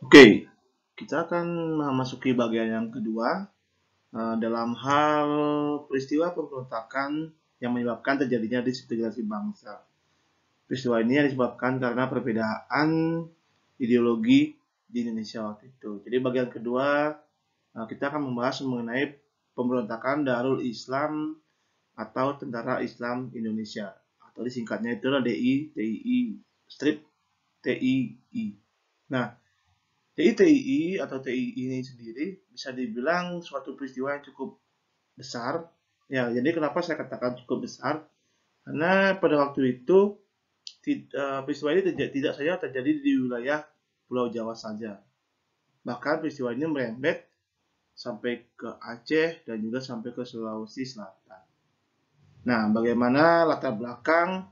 Oke, kita akan memasuki bagian yang kedua dalam hal peristiwa pemberontakan yang menyebabkan terjadinya disintegrasi bangsa. Peristiwa ini yang disebabkan karena perbedaan ideologi di Indonesia waktu itu. Jadi bagian kedua kita akan membahas mengenai pemberontakan Darul Islam atau Tentara Islam Indonesia atau disingkatnya itu adalah DI, strip TII. Nah, TII atau TII ini sendiri bisa dibilang suatu peristiwa yang cukup besar. Ya, jadi kenapa saya katakan cukup besar? Karena pada waktu itu peristiwa ini tidak saja terjadi di wilayah Pulau Jawa saja. Bahkan peristiwa ini merembet sampai ke Aceh dan juga sampai ke Sulawesi Selatan. Nah, bagaimana latar belakang,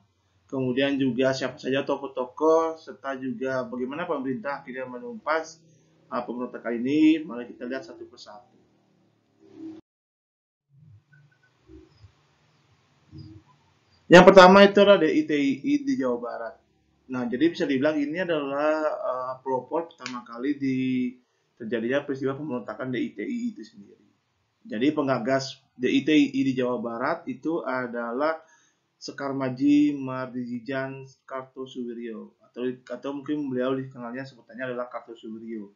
kemudian juga siapa saja tokoh-tokoh, serta juga bagaimana pemerintah akhirnya menumpas pemberontakan ini, mari kita lihat satu persatu. Yang pertama itu adalah DITII di Jawa Barat. Nah, jadi bisa dibilang ini adalah pelopor pertama kali terjadinya peristiwa pemberontakan DITII itu sendiri. Jadi pengagas DITII di Jawa Barat itu adalah Sekar Maji Mardijan Kartosuwiryo atau mungkin beliau dikenalnya sebutannya adalah Kartosuwiryo.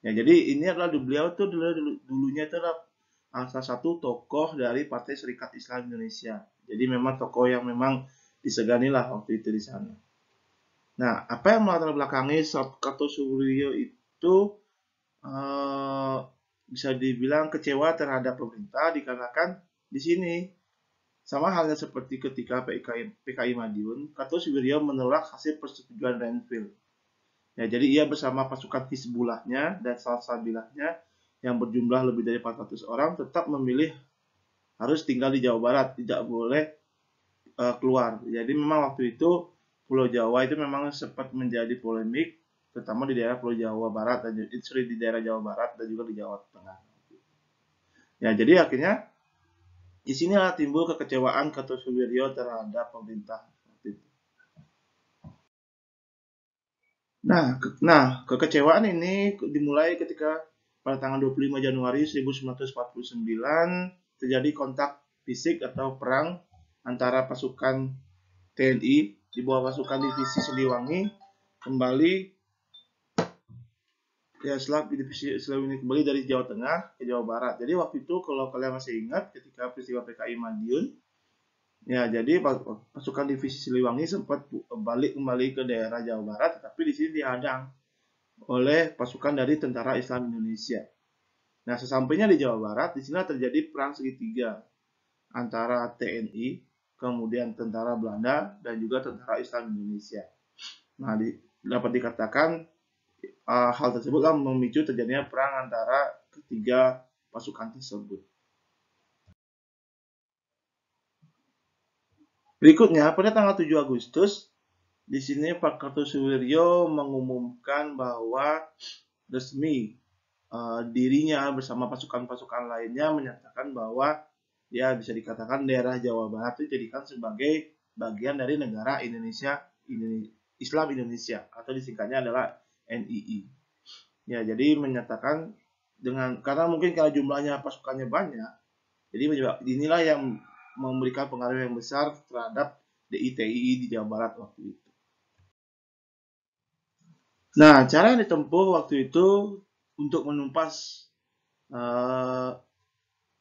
Ya, jadi ini adalah beliau tuh dulunya itu adalah salah satu tokoh dari Partai Serikat Islam Indonesia. Jadi memang tokoh yang memang disegani lah waktu itu di sana. Nah, apa yang melatar belakangi Kartosuwiryo itu bisa dibilang kecewa terhadap pemerintah dikarenakan di sini sama halnya seperti ketika PKI Madiun, Kartosuwiryo menolak hasil persetujuan Renville. Ya, jadi ia bersama pasukan Hizbullahnya dan Salsabilahnya yang berjumlah lebih dari 400 orang tetap memilih harus tinggal di Jawa Barat, tidak boleh keluar. Jadi memang waktu itu Pulau Jawa itu memang sempat menjadi polemik, terutama di daerah Pulau Jawa Barat dan di daerah Jawa Barat dan juga di Jawa Tengah. Ya, jadi akhirnya di sinilah timbul kekecewaan Kartosuwiryo terhadap pemerintah. Nah, kekecewaan ini dimulai ketika pada tanggal 25 Januari 1949 terjadi kontak fisik atau perang antara pasukan TNI di bawah pasukan divisi Siliwangi kembali setelah divisi Siliwangi kembali dari Jawa Tengah ke Jawa Barat. Jadi waktu itu kalau kalian masih ingat ketika peristiwa PKI Madiun, ya jadi pasukan divisi Siliwangi sempat balik kembali ke daerah Jawa Barat, tapi di sini dihadang oleh pasukan dari Tentara Islam Indonesia. Nah, sesampainya di Jawa Barat, di sini terjadi perang segitiga antara TNI, kemudian tentara Belanda, dan juga tentara Islam Indonesia. Nah, dapat dikatakan hal tersebut memicu terjadinya perang antara ketiga pasukan tersebut. Berikutnya, pada tanggal 7 Agustus, di sini Pak Kartosuwiryo mengumumkan bahwa resmi dirinya bersama pasukan-pasukan lainnya menyatakan bahwa ya bisa dikatakan daerah Jawa Barat itu dijadikan sebagai bagian dari negara Islam Indonesia atau disingkatnya adalah NII. Ya, jadi menyatakan karena mungkin kalau jumlahnya pasukannya banyak, jadi inilah yang memberikan pengaruh yang besar terhadap DITII di Jawa Barat waktu itu. Nah, cara yang ditempuh waktu itu untuk menumpas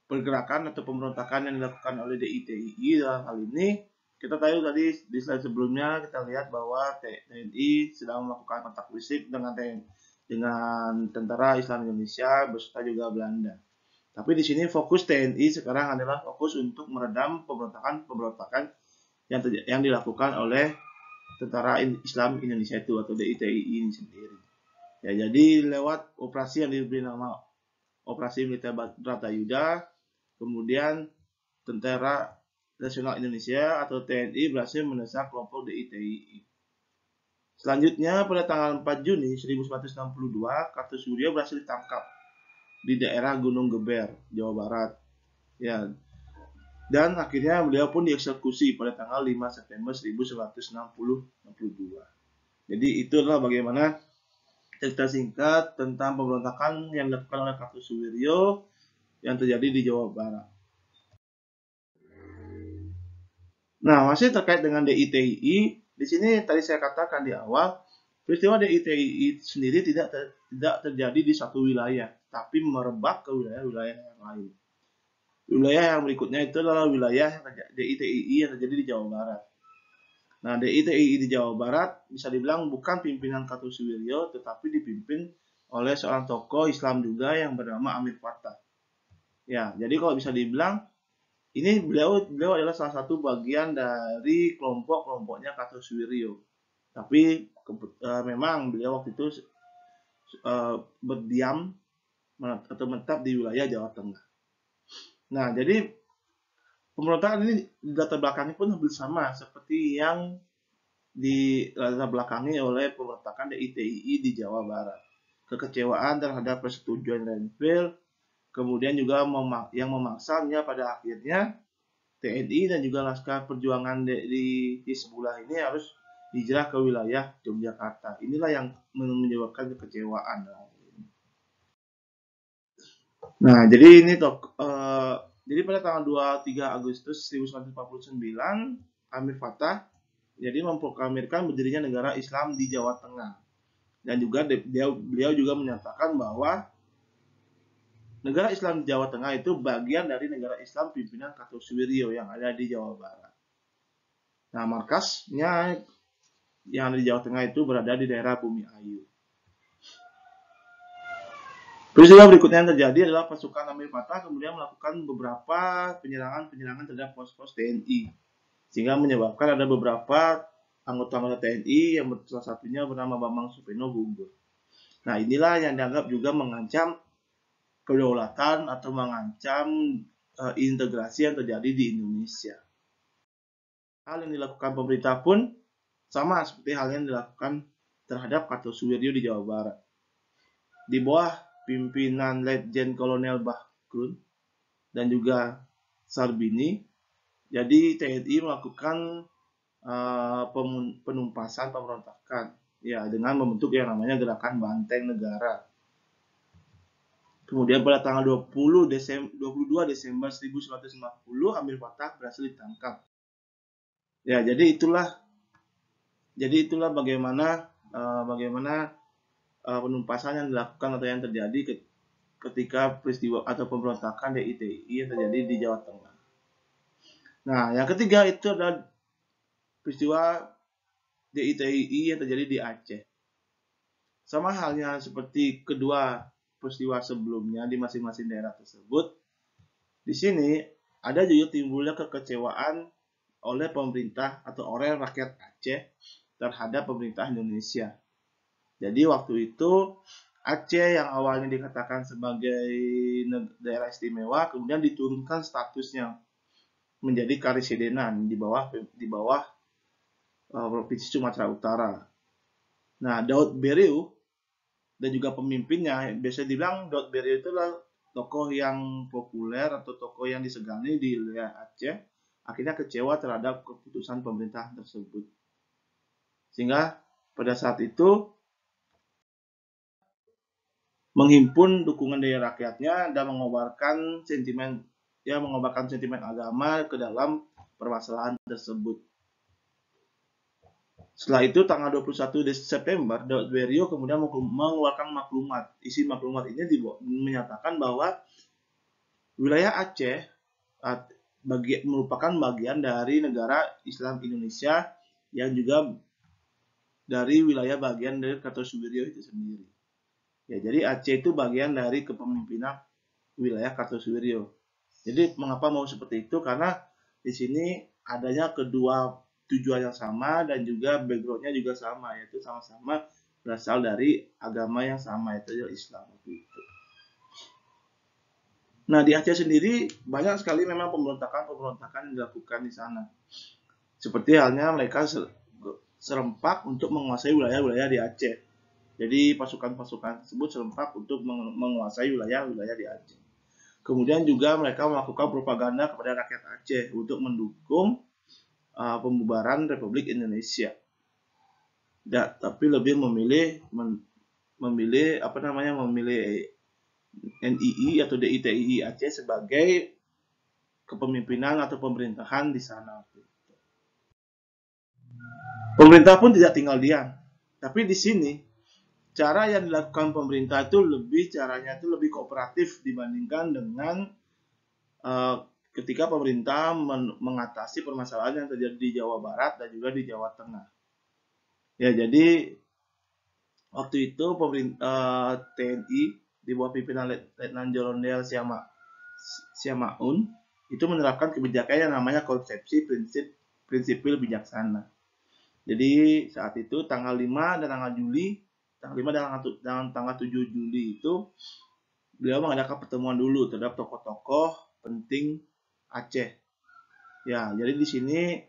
pergerakan atau pemberontakan yang dilakukan oleh DITII dalam hal ini, kita tahu tadi di slide sebelumnya kita lihat bahwa TNI sedang melakukan kontak fisik dengan tentara Islam Indonesia beserta juga Belanda. Tapi di sini fokus TNI sekarang adalah fokus untuk meredam pemberontakan yang dilakukan oleh tentara Islam Indonesia itu atau DITII ini sendiri. Ya, jadi lewat operasi yang diberi nama Operasi Militer Bratayuda, kemudian Tentara Nasional Indonesia atau TNI berhasil mendesak kelompok DITII. Selanjutnya pada tanggal 4 Juni 1962, Kartosuwiryo berhasil ditangkap di daerah Gunung Geber, Jawa Barat. Ya. Dan akhirnya beliau pun dieksekusi pada tanggal 5 September 1962. Jadi itu adalah bagaimana cerita singkat tentang pemberontakan yang dilakukan oleh Kartosuwiryo yang terjadi di Jawa Barat. Nah, masih terkait dengan DITII, di sini tadi saya katakan di awal, peristiwa DITII sendiri tidak terjadi di satu wilayah, tapi merebak ke wilayah-wilayah yang lain. Wilayah yang berikutnya itu adalah wilayah DITII yang terjadi di Jawa Barat. Nah, DITII di Jawa Barat bisa dibilang bukan pimpinan Kartosuwiryo, tetapi dipimpin oleh seorang tokoh Islam juga yang bernama Amir Fattah. Ya, jadi kalau bisa dibilang ini beliau adalah salah satu bagian dari kelompoknya Kartosuwiryo. Tapi memang beliau waktu itu berdiam atau menetap di wilayah Jawa Tengah. Nah, jadi pemberontakan ini latar belakangnya pun hampir sama seperti yang dilatar belakangi oleh pemberontakan DITII di Jawa Barat. Kekecewaan terhadap persetujuan Renville, kemudian juga yang memaksanya pada akhirnya TNI dan juga Laskar Perjuangan di Hizbullah ini harus hijrah ke wilayah Yogyakarta. Inilah yang menyebabkan kekecewaan. Nah, jadi ini jadi pada tanggal 23 Agustus 1949, Amir Fattah jadi memproklamirkan berdirinya negara Islam di Jawa Tengah. Dan juga beliau juga menyatakan bahwa negara Islam di Jawa Tengah itu bagian dari negara Islam pimpinan Kartosuwiryo yang ada di Jawa Barat. Nah, markasnya yang ada di Jawa Tengah itu berada di daerah Bumi Ayu. Peristiwa berikutnya yang terjadi adalah pasukan Amir Fattah kemudian melakukan beberapa penyerangan terhadap pos-pos TNI, sehingga menyebabkan ada beberapa anggota TNI yang salah satunya bernama Bambang Supeno gugur. Nah, inilah yang dianggap juga mengancam kedaulatan atau mengancam integrasi yang terjadi di Indonesia. Hal yang dilakukan pemerintah pun sama seperti hal yang dilakukan terhadap Kartosuwiryo di Jawa Barat. Di bawah pimpinan Letjen Kolonel Bahrun dan juga Sarbini, jadi TNI melakukan penumpasan pemberontakan ya dengan membentuk yang namanya Gerakan Banteng Negara. Kemudian pada tanggal 22 Desember 1950 Amir Fattah berhasil ditangkap. Ya, jadi itulah bagaimana penumpasan yang dilakukan atau yang terjadi ketika peristiwa atau pemberontakan DITII yang terjadi di Jawa Tengah. Nah, yang ketiga itu adalah peristiwa DITII yang terjadi di Aceh. Sama halnya seperti kedua peristiwa sebelumnya di masing-masing daerah tersebut, di sini ada juga timbulnya kekecewaan oleh pemerintah atau oleh rakyat Aceh terhadap pemerintah Indonesia. Jadi waktu itu Aceh yang awalnya dikatakan sebagai daerah istimewa kemudian diturunkan statusnya menjadi Karisidenan di bawah Provinsi Sumatera Utara. Nah, Daud Beriu dan juga pemimpinnya biasa dibilang Daud Beriu itu adalah tokoh yang populer atau tokoh yang disegani di wilayah Aceh, akhirnya kecewa terhadap keputusan pemerintah tersebut. Sehingga pada saat itu menghimpun dukungan dari rakyatnya dan mengobarkan sentimen agama ke dalam permasalahan tersebut. Setelah itu tanggal 21 September Daud Beriu kemudian mengeluarkan maklumat. Isi maklumat ini menyatakan bahwa wilayah Aceh merupakan bagian dari negara Islam Indonesia yang juga dari wilayah bagian dari Kartosuwiryo itu sendiri. Ya, jadi Aceh itu bagian dari kepemimpinan wilayah Kartosuwiryo. Jadi mengapa mau seperti itu? Karena di sini adanya kedua tujuan yang sama dan juga backgroundnya juga sama, yaitu sama-sama berasal dari agama yang sama, yaitu Islam. Nah, di Aceh sendiri banyak sekali memang pemberontakan yang dilakukan di sana. Seperti halnya mereka serempak untuk menguasai wilayah-wilayah di Aceh. Jadi pasukan-pasukan tersebut serempak untuk menguasai wilayah-wilayah di Aceh. Kemudian juga mereka melakukan propaganda kepada rakyat Aceh untuk mendukung pembubaran Republik Indonesia. Tapi lebih memilih memilih NII atau DITII Aceh sebagai kepemimpinan atau pemerintahan di sana. Pemerintah pun tidak tinggal diam. Tapi di sini cara yang dilakukan pemerintah itu caranya itu lebih kooperatif dibandingkan dengan ketika pemerintah mengatasi permasalahan yang terjadi di Jawa Barat dan juga di Jawa Tengah. Ya, jadi waktu itu TNI di bawah pimpinan Letnan Kolonel Siamaun itu menerapkan kebijakan yang namanya konsepsi prinsipil bijaksana. Jadi saat itu tanggal 5 dan tanggal Juli, tanggal 5 dan tanggal 7 Juli itu beliau mengadakan pertemuan dulu terhadap tokoh-tokoh penting Aceh. Ya, jadi di sini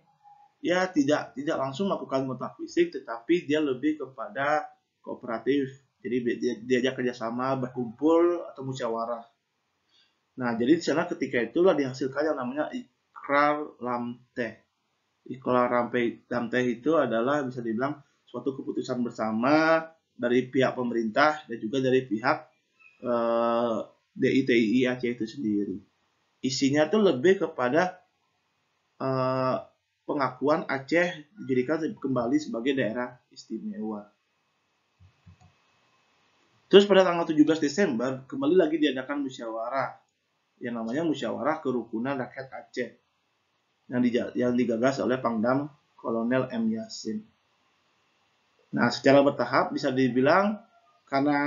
ya tidak langsung melakukan kontak fisik, tetapi dia lebih kepada kooperatif. Jadi diajak kerjasama, berkumpul atau musyawarah. Nah, jadi di sana ketika itulah dihasilkan yang namanya Ikrar Lamteh. Ikrar Lamteh itu adalah bisa dibilang suatu keputusan bersama dari pihak pemerintah dan juga dari pihak DITII Aceh itu sendiri. Isinya tuh lebih kepada pengakuan Aceh dijadikan kembali sebagai daerah istimewa. Terus pada tanggal 17 Desember kembali lagi diadakan musyawarah yang namanya Musyawarah Kerukunan Rakyat Aceh yang digagas oleh Pangdam Kolonel M. Yasin. Nah, secara bertahap bisa dibilang karena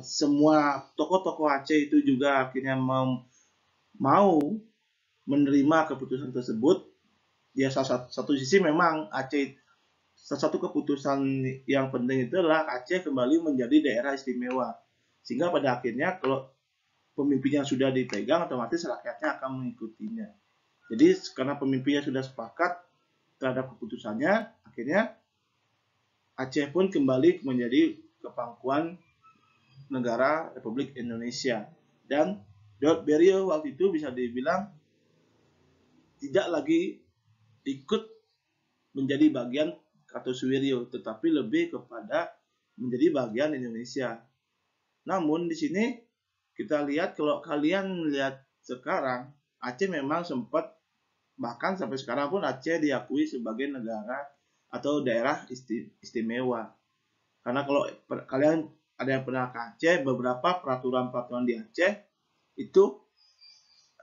semua tokoh-tokoh Aceh itu juga akhirnya mau menerima keputusan tersebut. Ya, satu sisi memang Aceh, salah satu keputusan yang penting itu adalah Aceh kembali menjadi daerah istimewa. Sehingga pada akhirnya kalau pemimpinnya sudah dipegang, otomatis rakyatnya akan mengikutinya. Jadi karena pemimpinnya sudah sepakat terhadap keputusannya, akhirnya Aceh pun kembali menjadi kepangkuan negara Republik Indonesia. Dan Daud Berrio waktu itu bisa dibilang tidak lagi ikut menjadi bagian Kartosuwiryo, tetapi lebih kepada menjadi bagian Indonesia. Namun di sini kita lihat, kalau kalian lihat sekarang, Aceh memang sempat, bahkan sampai sekarang pun Aceh diakui sebagai negara atau daerah istimewa. Karena kalau kalian ada yang pernah ke Aceh, beberapa peraturan-peraturan di Aceh itu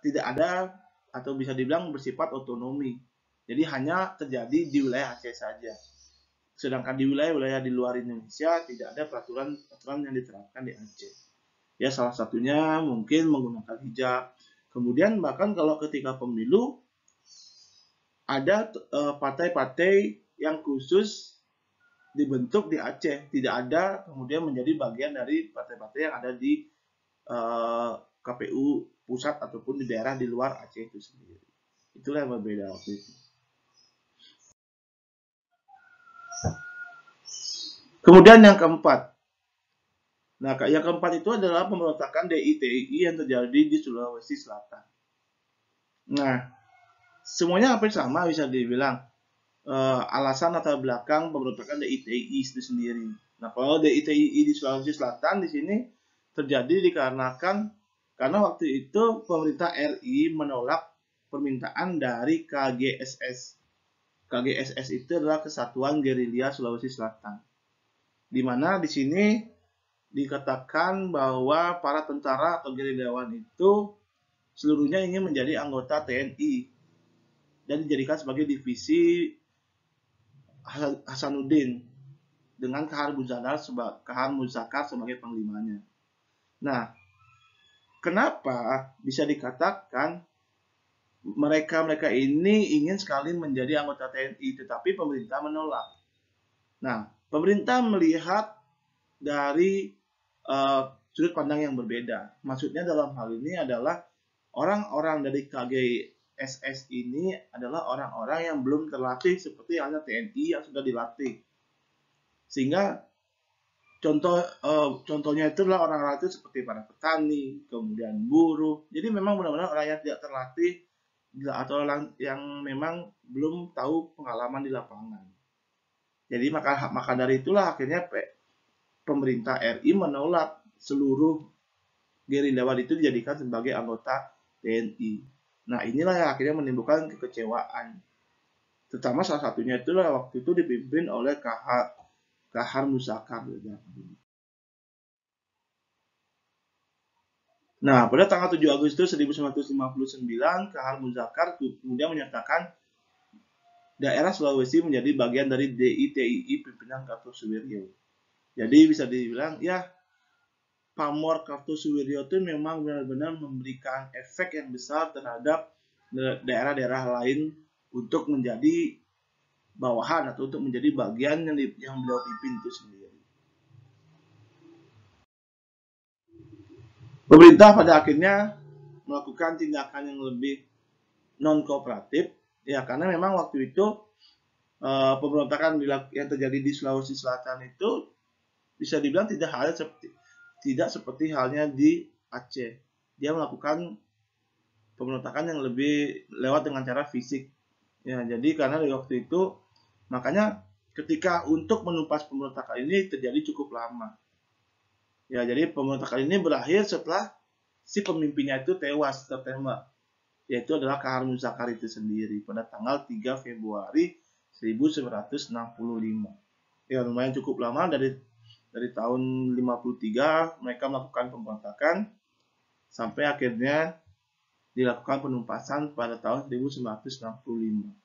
tidak ada atau bisa dibilang bersifat otonomi. Jadi hanya terjadi di wilayah Aceh saja. Sedangkan di wilayah-wilayah di luar Indonesia tidak ada peraturan yang diterapkan di Aceh. Ya, salah satunya mungkin menggunakan hijab. Kemudian bahkan kalau ketika pemilu ada partai-partai yang khusus dibentuk di Aceh, tidak ada kemudian menjadi bagian dari partai-partai yang ada di KPU pusat ataupun di daerah di luar Aceh itu sendiri. Itulah yang berbeda waktu itu. Kemudian yang keempat. Nah, yang keempat itu adalah pemberontakan DITII yang terjadi di Sulawesi Selatan. Nah, semuanya hampir sama bisa dibilang. Alasan latar belakang pemberontakan DITII itu sendiri. Nah, kalau DITII di Sulawesi Selatan di sini terjadi dikarenakan karena waktu itu pemerintah RI menolak permintaan dari KGSS. KGSS itu adalah Kesatuan Gerilya Sulawesi Selatan. Di mana di sini dikatakan bahwa para tentara atau gerilyawan itu seluruhnya ingin menjadi anggota TNI dan dijadikan sebagai divisi Hasanuddin dengan Kahar Muzakar sebagai panglimanya. Nah, kenapa bisa dikatakan mereka ini ingin sekali menjadi anggota TNI, tetapi pemerintah menolak. Nah, pemerintah melihat dari sudut pandang yang berbeda. Maksudnya dalam hal ini adalah orang-orang dari KGSS ini adalah orang-orang yang belum terlatih seperti halnya TNI yang sudah dilatih. Sehingga contohnya itu adalah orang-orang itu seperti para petani, kemudian buruh. Jadi memang benar-benar orang yang tidak terlatih atau orang yang memang belum tahu pengalaman di lapangan. Jadi maka dari itulah akhirnya pemerintah RI menolak seluruh gerilyawan itu dijadikan sebagai anggota TNI. Nah, inilah yang akhirnya menimbulkan kekecewaan. Terutama salah satunya itulah waktu itu dipimpin oleh Kahar Muzakar. Nah, pada tanggal 7 Agustus 1959, Kahar Muzakar kemudian menyatakan daerah Sulawesi menjadi bagian dari DITII pimpinan Kartosuwiryo. Jadi bisa dibilang ya pamor Kartosuwiryo itu memang benar-benar memberikan efek yang besar terhadap daerah-daerah lain untuk menjadi bawahan atau untuk menjadi bagian yang beliau pimpin itu sendiri. Pemerintah pada akhirnya melakukan tindakan yang lebih non kooperatif ya, karena memang waktu itu pemberontakan yang terjadi di Sulawesi Selatan itu bisa dibilang tidak seperti halnya di Aceh. Dia melakukan pemberontakan yang lebih lewat dengan cara fisik. Ya, jadi karena di waktu itu makanya ketika untuk menumpas pemberontakan ini terjadi cukup lama. Ya, jadi pemberontakan ini berakhir setelah si pemimpinnya itu tewas tertembak, yaitu adalah Kahar Muzakar itu sendiri pada tanggal 3 Februari 1965. Ya, lumayan cukup lama dari tahun 53 mereka melakukan pemberontakan sampai akhirnya dilakukan penumpasan pada tahun 1965.